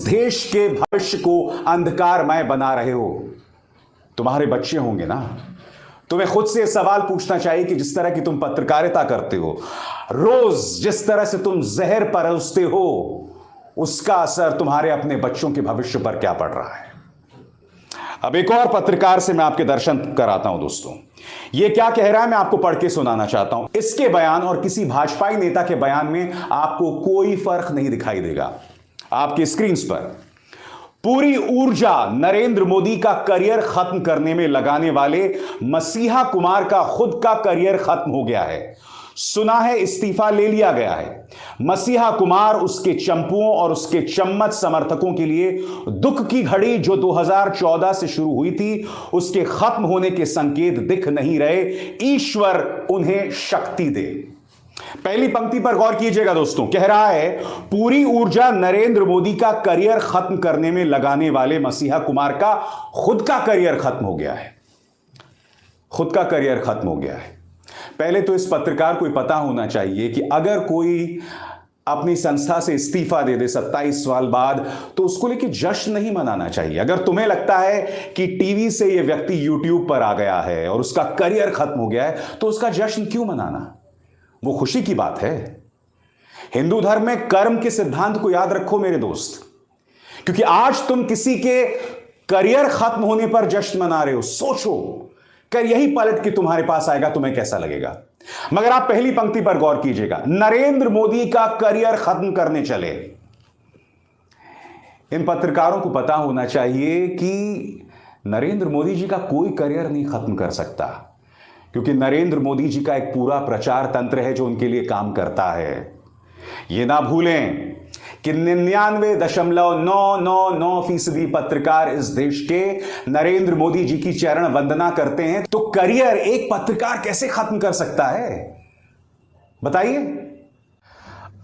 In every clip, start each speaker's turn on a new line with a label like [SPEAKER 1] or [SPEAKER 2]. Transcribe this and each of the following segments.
[SPEAKER 1] देश के भविष्य को अंधकारमय बना रहे हो। तुम्हारे बच्चे होंगे ना, तुम्हें खुद से सवाल पूछना चाहिए कि जिस तरह की तुम पत्रकारिता करते हो, रोज जिस तरह से तुम जहर परोसते हो, उसका असर तुम्हारे अपने बच्चों के भविष्य पर क्या पड़ रहा है। अब एक और पत्रकार से मैं आपके दर्शन कराता हूं दोस्तों। यह क्या कह रहा है मैं आपको पढ़ के सुनाना चाहता हूं। इसके बयान और किसी भाजपाई नेता के बयान में आपको कोई फर्क नहीं दिखाई देगा। आपकी स्क्रीन पर पूरी ऊर्जा नरेंद्र मोदी का करियर खत्म करने में लगाने वाले मसीहा कुमार का खुद का करियर खत्म हो गया है। सुना है इस्तीफा ले लिया गया है। मसीहा कुमार उसके चंपुओं और उसके चम्मच समर्थकों के लिए दुख की घड़ी जो 2014 से शुरू हुई थी, उसके खत्म होने के संकेत दिख नहीं रहे। ईश्वर उन्हें शक्ति दे। पहली पंक्ति पर गौर कीजिएगा दोस्तों। कह रहा है पूरी ऊर्जा नरेंद्र मोदी का करियर खत्म करने में लगाने वाले मसीहा कुमार का खुद का करियर खत्म हो गया है। खुद का करियर खत्म हो गया है। पहले तो इस पत्रकार को पता होना चाहिए कि अगर कोई अपनी संस्था से इस्तीफा दे दे 27 साल बाद, तो उसको लेके जश्न नहीं मनाना चाहिए। अगर तुम्हें लगता है कि टीवी से यह व्यक्ति यूट्यूब पर आ गया है और उसका करियर खत्म हो गया है, तो उसका जश्न क्यों मनाना? वो खुशी की बात है। हिंदू धर्म में कर्म के सिद्धांत को याद रखो मेरे दोस्त, क्योंकि आज तुम किसी के करियर खत्म होने पर जश्न मना रहे हो। सोचो, कर यही पलट के तुम्हारे पास आएगा, तुम्हें कैसा लगेगा? मगर आप पहली पंक्ति पर गौर कीजिएगा। नरेंद्र मोदी का करियर खत्म करने चले। इन पत्रकारों को पता होना चाहिए कि नरेंद्र मोदी जी का कोई करियर नहीं खत्म कर सकता, क्योंकि नरेंद्र मोदी जी का एक पूरा प्रचार तंत्र है जो उनके लिए काम करता है। यह ना भूलें कि 99.999% पत्रकार इस देश के नरेंद्र मोदी जी की चरण वंदना करते हैं। तो करियर एक पत्रकार कैसे खत्म कर सकता है, बताइए?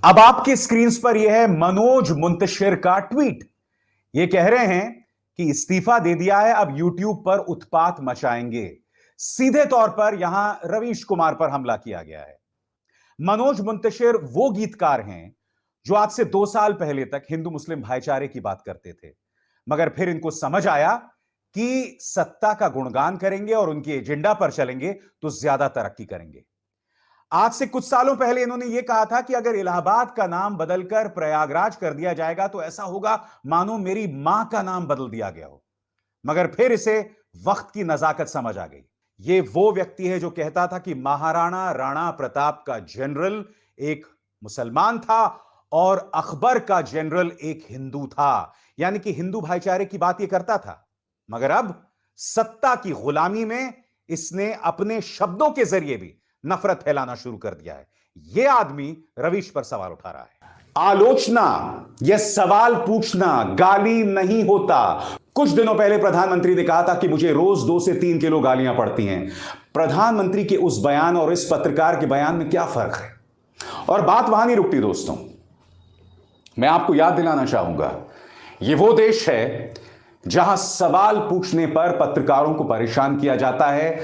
[SPEAKER 1] अब आपके स्क्रीन पर यह है मनोज मुंतशिर का ट्वीट। यह कह रहे हैं कि इस्तीफा दे दिया है, अब यूट्यूब पर उत्पात मचाएंगे। सीधे तौर पर यहां रवीश कुमार पर हमला किया गया है। मनोज मुंतशिर वो गीतकार हैं जो आज से 2 साल पहले तक हिंदू मुस्लिम भाईचारे की बात करते थे, मगर फिर इनको समझ आया कि सत्ता का गुणगान करेंगे और उनके एजेंडा पर चलेंगे तो ज्यादा तरक्की करेंगे। आज से कुछ सालों पहले इन्होंने यह कहा था कि अगर इलाहाबाद का नाम बदलकर प्रयागराज कर दिया जाएगा तो ऐसा होगा मानो मेरी मां का नाम बदल दिया गया हो। मगर फिर इसे वक्त की नजाकत समझ आ गई। ये वो व्यक्ति है जो कहता था कि महाराणा राणा प्रताप का जनरल एक मुसलमान था और अकबर का जनरल एक हिंदू था, यानी कि हिंदू भाईचारे की बात यह करता था। मगर अब सत्ता की गुलामी में इसने अपने शब्दों के जरिए भी नफरत फैलाना शुरू कर दिया है। यह आदमी रवीश पर सवाल उठा रहा है। आलोचना यह सवाल पूछना गाली नहीं होता। कुछ दिनों पहले प्रधानमंत्री ने कहा था कि मुझे रोज 2 से 3 किलो गालियां पड़ती हैं। प्रधानमंत्री के उस बयान और इस पत्रकार के बयान में क्या फर्क है? और बात वहां नहीं रुकती दोस्तों। मैं आपको याद दिलाना चाहूंगा, यह वो देश है जहां सवाल पूछने पर पत्रकारों को परेशान किया जाता है।